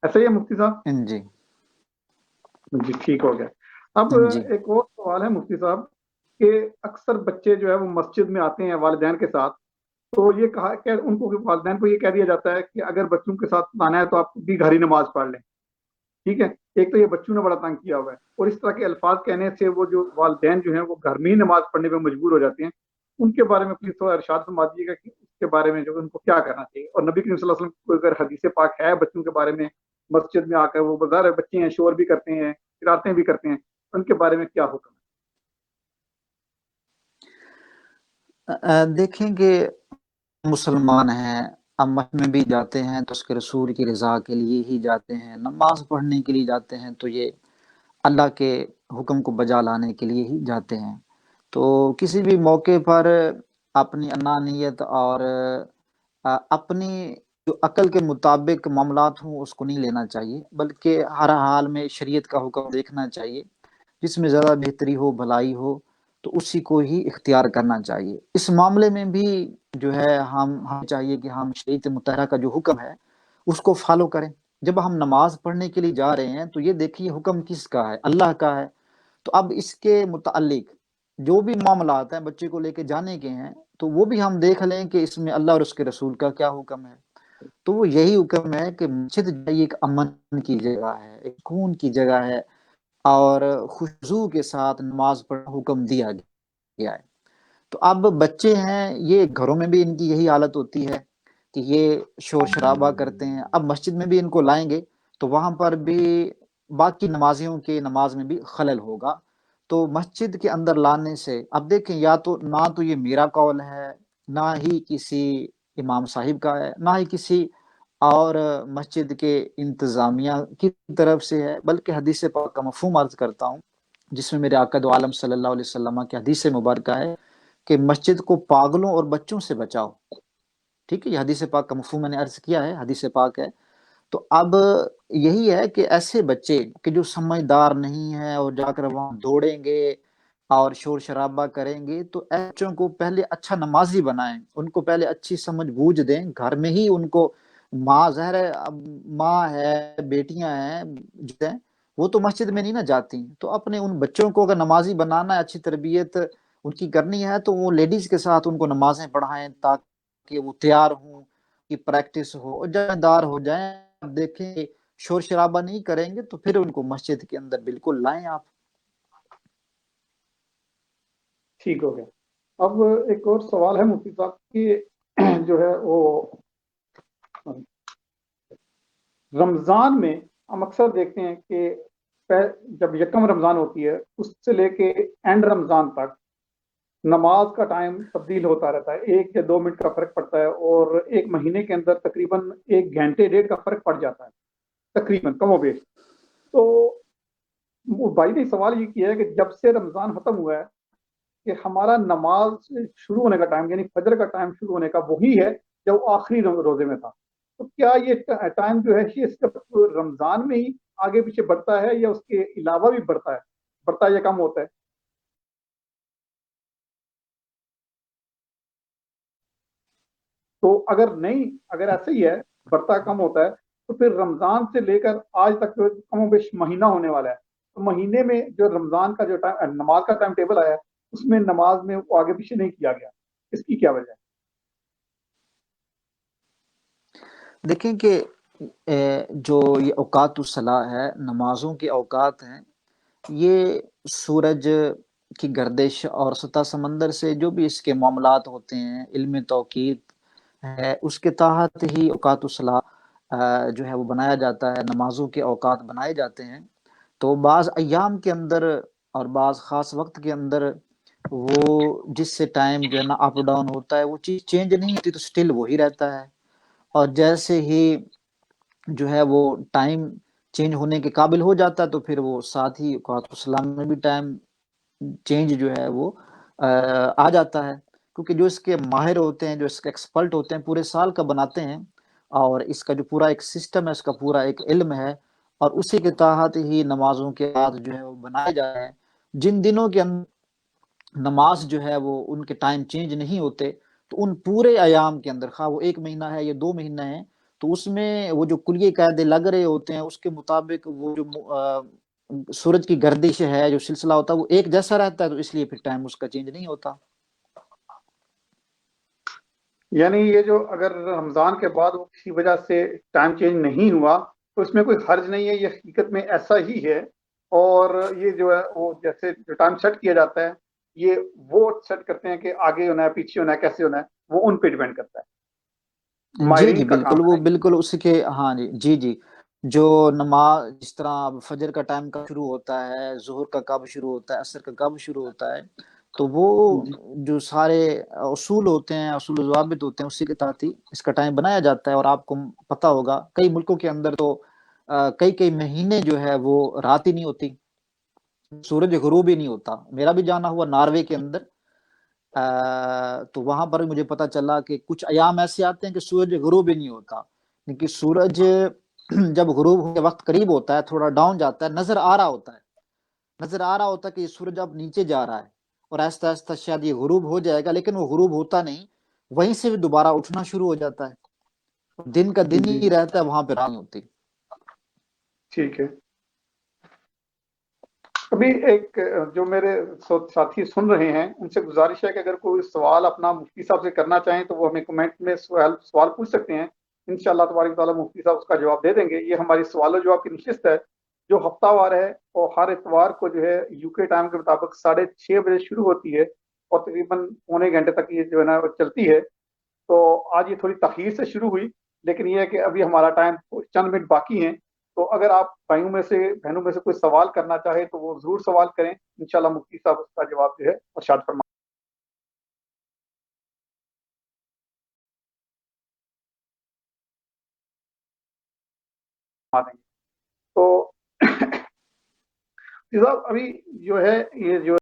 ایسا ہی ہے مفتی صاحب؟ جی جی ٹھیک ہو گیا. اب جی ایک اور سوال ہے مفتی صاحب کہ اکثر بچے جو ہے وہ مسجد میں آتے ہیں والدین کے ساتھ، تو یہ کہا کہ ان کو والدین کو یہ کہہ دیا جاتا ہے کہ اگر بچوں کے ساتھ آنا ہے تو آپ بھی گھر ہی نماز پڑھ لیں. ٹھیک ہے، ایک تو یہ بچوں نے بڑا تنگ کیا ہوا ہے، اور اس طرح کے الفاظ کہنے سے وہ جو والدین جو ہیں وہ گھر میں ہی نماز پڑھنے پہ مجبور ہو جاتے ہیں. ان کے بارے میں پلیز تھوڑا ارشاد فرما دیجیے گا کہ اس کے بارے میں جو ان کو کیا کرنا چاہیے. اور نبی کریم صلی اللہ علیہ وسلم کو اگر حدیث پاک ہے بچوں کے بارے میں، مسجد میں آ کر وہ بظاہر بچے ہیں، شور بھی کرتے ہیں، شرارتیں بھی کرتے ہیں، ان کے بارے میں کیا حکم ہے؟ دیکھیں کہ مسلمان ہیں، اب مسجد میں بھی جاتے ہیں تو اس کے رسول کی رضا کے لیے ہی جاتے ہیں، نماز پڑھنے کے لیے جاتے ہیں تو یہ اللہ کے حکم کو بجا لانے کے لیے ہی جاتے ہیں. تو کسی بھی موقع پر اپنی انانیت اور اپنی جو عقل کے مطابق معاملات ہوں اس کو نہیں لینا چاہیے، بلکہ ہر حال میں شریعت کا حکم دیکھنا چاہیے. جس میں زیادہ بہتری ہو، بھلائی ہو، تو اسی کو ہی اختیار کرنا چاہیے. اس معاملے میں بھی جو ہے ہم چاہیے کہ ہم شریعت مطہرہ کا جو حکم ہے اس کو فالو کریں. جب ہم نماز پڑھنے کے لیے جا رہے ہیں تو یہ دیکھیے حکم کس کا ہے، اللہ کا ہے. تو اب اس کے متعلق جو بھی معاملات ہیں بچے کو لے کے جانے کے ہیں تو وہ بھی ہم دیکھ لیں کہ اس میں اللہ اور اس کے رسول کا کیا حکم ہے. تو وہ یہی حکم ہے کہ مسجد جائیے ایک امن کی جگہ ہے، ایک سکون کی جگہ ہے، اور خشوع کے ساتھ نماز پڑھنے حکم دیا گیا ہے. تو اب بچے ہیں، یہ گھروں میں بھی ان کی یہی حالت ہوتی ہے کہ یہ شور شرابہ کرتے ہیں. اب مسجد میں بھی ان کو لائیں گے تو وہاں پر بھی باقی نمازیوں کے نماز میں بھی خلل ہوگا. تو مسجد کے اندر لانے سے اب دیکھیں یا تو نہ تو یہ میرا قول ہے، نہ ہی کسی امام صاحب کا ہے، نہ ہی کسی اور مسجد کے انتظامیہ کی طرف سے ہے، بلکہ حدیث پاک کا مفہوم عرض کرتا ہوں جس میں میرے آقا دو عالم صلی اللہ علیہ وسلم کی حدیث مبارکہ ہے کہ مسجد کو پاگلوں اور بچوں سے بچاؤ. ٹھیک ہے، یہ حدیث پاک کا مفہوم میں نے عرض کیا ہے، حدیث پاک ہے. تو اب یہی ہے کہ ایسے بچے کہ جو سمجھدار نہیں ہیں اور جا کر وہاں دوڑیں گے اور شور شرابہ کریں گے، تو ایسے بچوں کو پہلے اچھا نمازی بنائیں، ان کو پہلے اچھی سمجھ بوجھ دیں. گھر میں ہی ان کو ماں ظاہر ہے، ماں ہے، بیٹیاں ہیں جو ہیں وہ تو مسجد میں نہیں نہ جاتی، تو اپنے ان بچوں کو اگر نمازی بنانا ہے، اچھی تربیت ان کی کرنی ہے تو وہ لیڈیز کے ساتھ ان کو نمازیں پڑھائیں تاکہ وہ تیار ہوں، کی پریکٹس ہو اور ذمہ دار ہو جائیں. آپ دیکھیں شور شرابہ نہیں کریں گے تو پھر ان کو مسجد کے اندر بالکل لائیں آپ. ٹھیک ہو گیا. اب ایک اور سوال ہے مفتی صاحب کہ جو ہے وہ رمضان میں ہم اکثر دیکھتے ہیں کہ جب یکم رمضان ہوتی ہے اس سے لے کے اینڈ رمضان تک نماز کا ٹائم تبدیل ہوتا رہتا ہے، 1 یا 2 منٹ کا فرق پڑتا ہے، اور ایک مہینے کے اندر تقریباً 1 گھنٹے 1.5 کا فرق پڑ جاتا ہے تقریباً کم و بیش. تو بھائی نے سوال یہ کیا ہے کہ جب سے رمضان ختم ہوا ہے کہ ہمارا نماز شروع ہونے کا ٹائم یعنی فجر کا ٹائم شروع ہونے کا وہی ہے جو آخری روزے میں تھا. تو کیا یہ ٹائم جو ہے یہ صرف رمضان میں ہی آگے پیچھے بڑھتا ہے یا اس کے علاوہ بھی بڑھتا ہے یا کم ہوتا ہے؟ تو اگر ایسا ہی ہے، بڑھتا کم ہوتا ہے، تو پھر رمضان سے لے کر آج تک جو کم و بیش مہینہ ہونے والا ہے، تو مہینے میں جو رمضان کا جو نماز کا ٹائم ٹیبل آیا ہے اس میں نماز میں وہ آگے پیچھے نہیں کیا گیا، اس کی کیا وجہ ہے؟ دیکھیں کہ جو یہ اوقات الصلاح ہے، نمازوں کے اوقات ہیں، یہ سورج کی گردش اور سطح سمندر سے جو بھی اس کے معاملات ہوتے ہیں، علم توقیت ہے، اس کے تحت ہی اوقات الصلاح جو ہے وہ بنایا جاتا ہے، نمازوں کے اوقات بنائے جاتے ہیں۔ تو بعض ایام کے اندر اور بعض خاص وقت کے اندر وہ جس سے ٹائم جو ہے نا اپ ڈاؤن ہوتا ہے، وہ چیز چینج نہیں ہوتی، تو سٹل وہی رہتا ہے۔ اور جیسے ہی جو ہے وہ ٹائم چینج ہونے کے قابل ہو جاتا ہے، تو پھر وہ ساتھ ہی اوقات السلام میں بھی ٹائم چینج جو ہے وہ آ جاتا ہے، کیونکہ جو اس کے ماہر ہوتے ہیں، جو اس کے ایکسپرٹ ہوتے ہیں، پورے سال کا بناتے ہیں، اور اس کا جو پورا ایک سسٹم ہے، اس کا پورا ایک علم ہے، اور اسی کے تحت ہی نمازوں کے بعد جو ہے وہ بنائے جا رہے ہیں۔ جن دنوں کے اندر نماز جو ہے وہ ان کے ٹائم چینج نہیں ہوتے، تو ان پورے ایام کے اندر، خواہ وہ 1 مہینہ ہے یا 2 مہینہ ہے، تو اس میں وہ جو کلیے قاعدے لگ رہے ہوتے ہیں، اس کے مطابق وہ جو سورج کی گردش ہے، جو سلسلہ ہوتا ہے، وہ ایک جیسا رہتا ہے، تو اس لیے پھر ٹائم اس کا چینج نہیں ہوتا۔ یعنی یہ جو اگر رمضان کے بعد وہ کسی وجہ سے ٹائم چینج نہیں ہوا تو اس میں کوئی حرج نہیں ہے، یہ حقیقت میں ایسا ہی ہے، اور یہ جو ہے وہ جیسے جو ٹائم سیٹ کیا جاتا ہے یہ وہ سیٹ کرتے ہیں کہ آگے ہونا ہے پیچھے ہونا ہے کیسے ہونا ہے، وہ ان پہ ڈیپینڈ کرتا ہے، جی جی ماہرین کا کام بالکل، وہ ہے۔ بالکل اسی کے، ہاں جی جی جی، جو نماز جس طرح فجر کا ٹائم کب شروع ہوتا ہے، ظہر کا کب شروع ہوتا ہے، عصر کا کب شروع ہوتا ہے، تو وہ جو سارے اصول ہوتے ہیں، اصول و ضوابط ہوتے ہیں، اسی کے تحت ہی اس کا ٹائم بنایا جاتا ہے۔ اور آپ کو پتہ ہوگا کئی ملکوں کے اندر تو کئی کئی مہینے جو ہے وہ رات ہی نہیں ہوتی، سورج غروب ہی نہیں ہوتا۔ میرا بھی جانا ہوا ناروے کے اندر، تو وہاں پر مجھے پتا چلا کہ کچھ ایام ایسے آتے ہیں کہ سورج غروب ہی نہیں ہوتا، لیکن سورج جب غروب ہونے وقت قریب ہوتا ہے، تھوڑا ڈاؤن جاتا ہے، نظر آ رہا ہوتا ہے کہ یہ سورج اب نیچے جا رہا ہے، اور آہستہ آہستہ شاید یہ غروب ہو جائے گا، لیکن وہ غروب ہوتا نہیں، وہیں سے بھی دوبارہ اٹھنا شروع ہو جاتا ہے، دن کا دن جی ہی رہتا ہے، وہاں پہ رات نہیں ہوتی۔ ٹھیک ہے۔ ابھی ایک جو میرے ساتھی سن رہے ہیں ان سے گزارش ہے کہ اگر کوئی سوال اپنا مفتی صاحب سے کرنا چاہیں تو وہ ہمیں کمنٹ میں سوال پوچھ سکتے ہیں، انشاءاللہ تبارک تعالیٰ مفتی صاحب اس کا جواب دے دیں گے۔ یہ ہماری سوال و جواب کی نشست ہے جو ہفتہ وار ہے، اور ہر اتوار کو جو ہے یو کے ٹائم کے مطابق 6:30 بجے شروع ہوتی ہے اور تقریباً پونے گھنٹے تک یہ جو ہے نا وہ چلتی ہے۔ تو آج یہ تھوڑی تاخیر سے شروع ہوئی، لیکن یہ ہے کہ ابھی ہمارا ٹائم چند منٹ باقی ہیں، تو اگر آپ بھائیوں میں سے بہنوں میں سے کوئی سوال کرنا چاہے تو وہ ضرور سوال کریں، انشاءاللہ مفتی صاحب اس کا جواب جو ہے ارشاد فرما دیں گے۔ تو صاحب ابھی جو ہے یہ جو